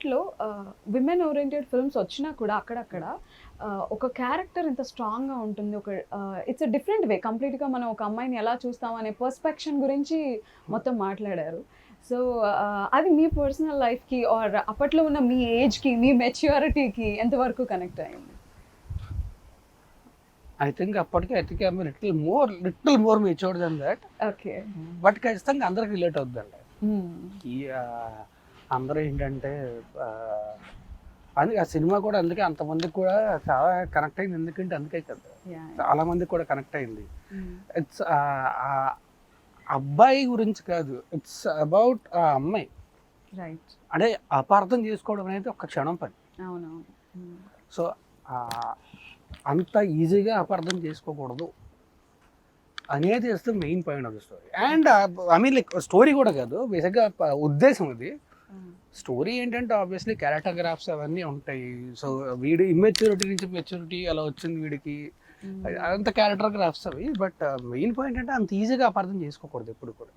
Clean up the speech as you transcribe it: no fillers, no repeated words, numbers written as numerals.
అప్పట్లో women oriented films వచ్చినా కూడా అక్కడక్కడ ఒక క్యారెక్టర్ ఇంత స్ట్రాంగ్గా ఉంటుంది. ఒక ఇట్స్ అ డిఫరెంట్ వే కంప్లీట్గా మనం ఒక అమ్మాయిని ఎలా చూస్తాం అనే పర్స్పెక్షన్ గురించి మొత్తం మాట్లాడారు. సో అది మీ పర్సనల్ లైఫ్కి ఆర్ అప్పట్లో ఉన్న మీ ఏజ్కి మీ మెచ్యూరిటీకి ఎంతవరకు కనెక్ట్ అయింది? ఐ థింక్ అప్పటికి I little more matured then that. Okay. But ఖచ్చితంగా అందరికి రిలేట్ అవుతుందండి. ఈ అందరూ ఏంటంటే అందుకే ఆ సినిమా కూడా అందుకే అంతమందికి కూడా చాలా కనెక్ట్ అయింది. ఎందుకంటే అందుకే కదా చాలా మందికి కూడా కనెక్ట్ అయింది. ఇట్స్ అబ్బాయి గురించి కాదు, ఇట్స్ అబౌట్ ఆ అమ్మాయి. రైట్. అంటే అపార్థం చేసుకోవడం అనేది ఒక క్షణం పని. అవునవును. సో అంత ఈజీగా అపార్థం చేసుకోకూడదు అనేది is the main point of the story. And I mean like story కూడా కాదు, బేసిక్గా ఉద్దేశం ఇది. స్టోరీ ఏంటంటే ఆబ్వియస్లీ క్యారెక్టర్గ్రాఫ్స్ అవన్నీ ఉంటాయి. సో వీడి ఇమ్మెచ్యూరిటీ నుంచి మెచ్యూరిటీ అలా వచ్చింది వీడికి, అంత క్యారెక్టర్గ్రాఫ్స్ అవి. బట్ మెయిన్ పాయింట్ అంటే అంత ఈజీగా అపార్థం చేసుకోకూడదు ఎప్పుడు కూడా.